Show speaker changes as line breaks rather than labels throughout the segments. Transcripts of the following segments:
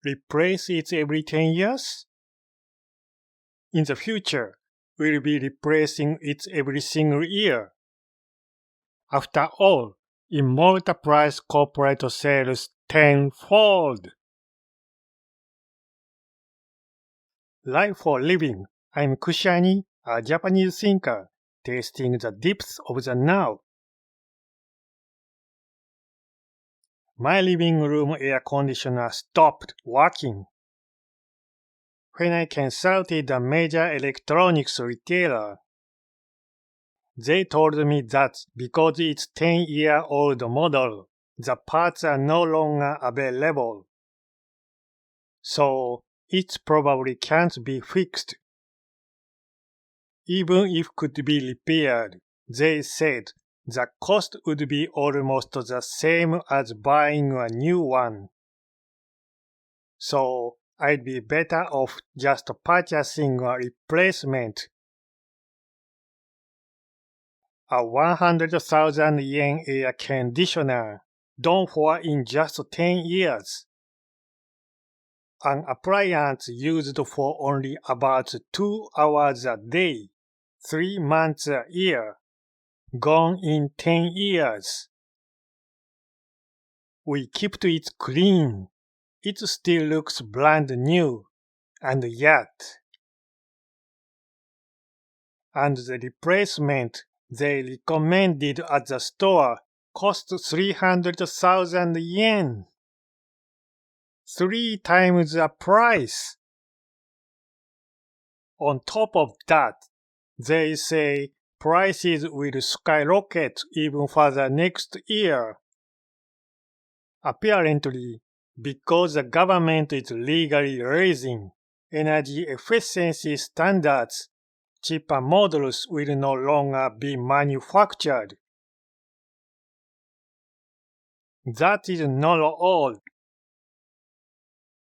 replace it every 10 years? In the future, we'll be replacing it every single year. After all, it multiplies corporate sales tenfold. Life for living. I'm Kushani, a Japanese thinker, tasting the depths of the now. My living room air conditioner stopped working. When I consulted a major electronics retailer, they told me that because it's 10-year-old model, the parts are no longer available. So, it probably can't be fixed. Even if could be repaired, they said the cost would be almost the same as buying a new one. So, I'd be better off just purchasing a replacement. A 100,000 yen air conditioner, done for in just 10 years. An appliance used for only about 2 hours a day, 3 months a year, gone in 10 years. We kept it clean. It still looks brand new, and yet. And the replacement they recommended at the store cost 300,000 yen. 3 times the price. On top of that, they say prices will skyrocket even further next year. Apparently, because the government is legally raising energy efficiency standards, cheaper models will no longer be manufactured. That is not all.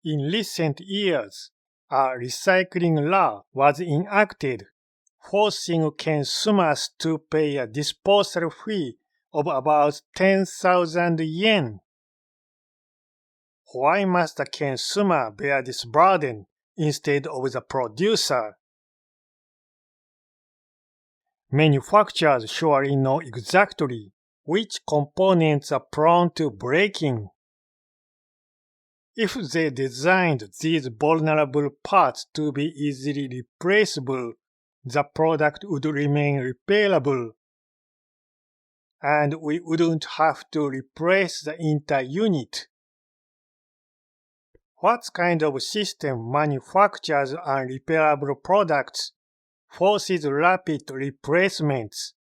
In recent years, a recycling law was enacted, forcing consumers to pay a disposal fee of about 10,000 yen. Why must the consumer bear this burden instead of the producer? Manufacturers surely know exactly which components are prone to breaking. If they designed these vulnerable parts to be easily replaceable, the product would remain repairable, and we wouldn't have to replace the entire unit. What kind of system manufactures unrepairable products, forces rapid replacements,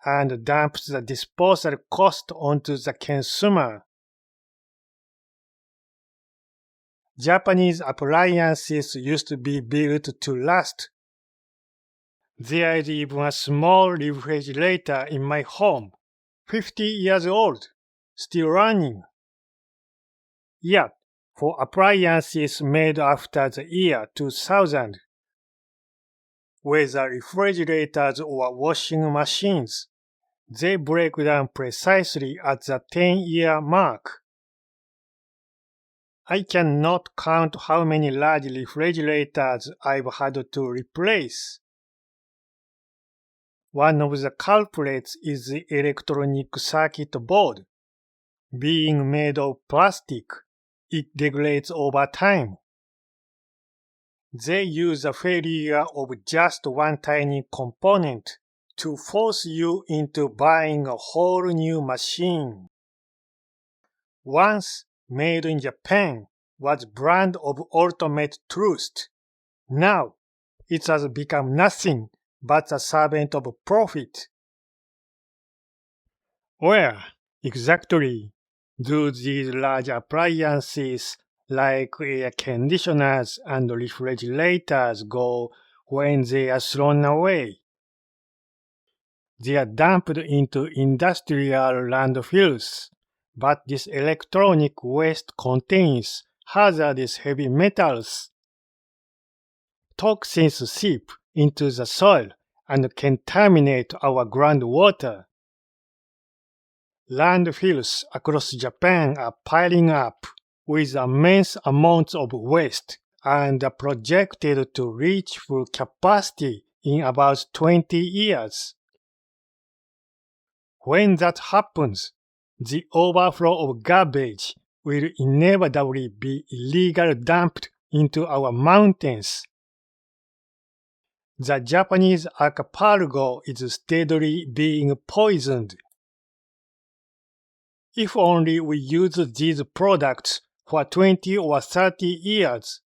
and dumps the disposal cost onto the consumer? Japanese appliances used to be built to last. There is even a small refrigerator in my home, 50 years old, still running. Yet, for appliances made after the year 2000, whether refrigerators or washing machines, they break down precisely at the 10-year mark. I cannot count how many large refrigerators I've had to replace. One of the culprits is the electronic circuit board. Being made of plastic, it degrades over time. They use the failure of just one tiny component to force you into buying a whole new machine. Once made in Japan was brand of ultimate truth. Now, it has become nothing but a servant of profit. Where exactly do these large appliances like air conditioners and refrigerators go when they are thrown away? They are dumped into industrial landfills, but this electronic waste contains hazardous heavy metals. Toxins seep into the soil and contaminate our groundwater. Landfills across Japan are piling up. with immense amounts of waste and projected to reach full capacity in about 20 years. When that happens, the overflow of garbage will inevitably be illegally dumped into our mountains. The Japanese archipelago is steadily being poisoned. If only we use these products for 20 or 30 years,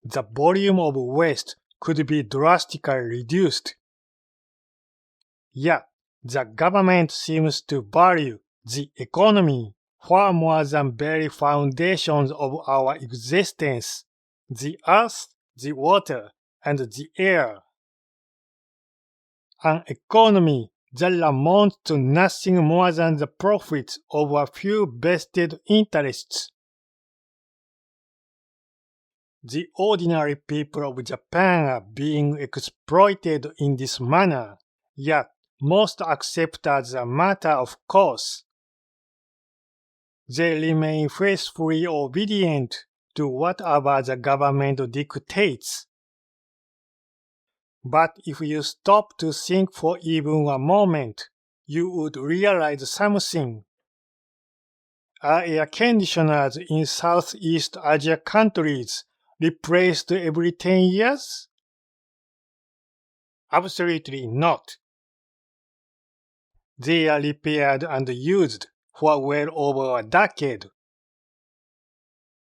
the volume of waste could be drastically reduced. Yet, the government seems to value the economy far more than very foundations of our existence, the earth, the water, and the air. An economy that amounts to nothing more than the profits of a few vested interests. The ordinary people of Japan are being exploited in this manner, yet most accept as a matter of course. They remain faithfully obedient to whatever the government dictates. But if you stop to think for even a moment, you would realize something. Are air conditioners in Southeast Asia countries replaced every 10 years? Absolutely not. They are repaired and used for well over a decade.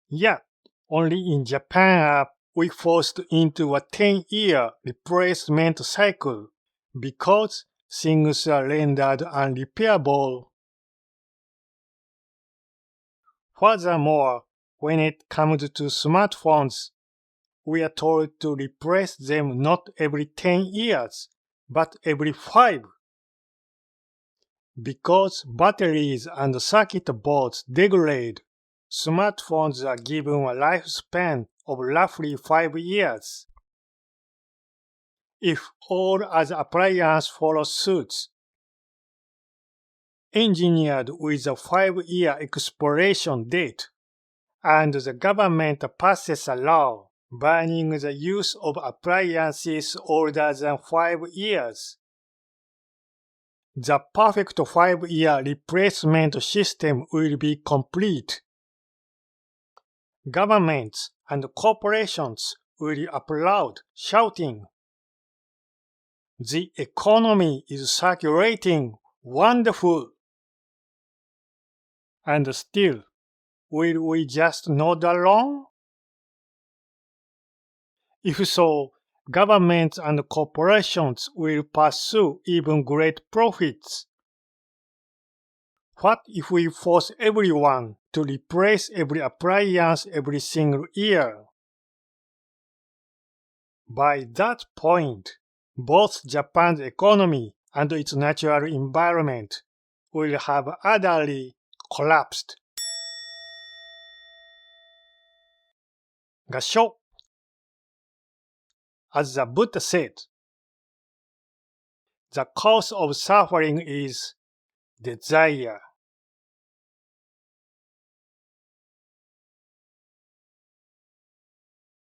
Yet, only in Japan are we forced into a 10-year replacement cycle because things are rendered unrepairable. Furthermore, when it comes to smartphones, we are told to replace them not every 10 years, but every 5. Because batteries and circuit boards degrade, smartphones are given a lifespan of roughly 5 years. If all other appliances follow suit, engineered with a 5-year expiration date, and the government passes a law banning the use of appliances older than 5 years, the perfect 5-year replacement system will be complete. Governments and corporations will applaud, shouting, "The economy is circulating! Wonderful!" And still, will we just nod along? If so, governments and corporations will pursue even great profits. What if we force everyone to replace every appliance every single year? By that point, both Japan's economy and its natural environment will have utterly collapsed. Gassho. As the Buddha said, the cause of suffering is desire.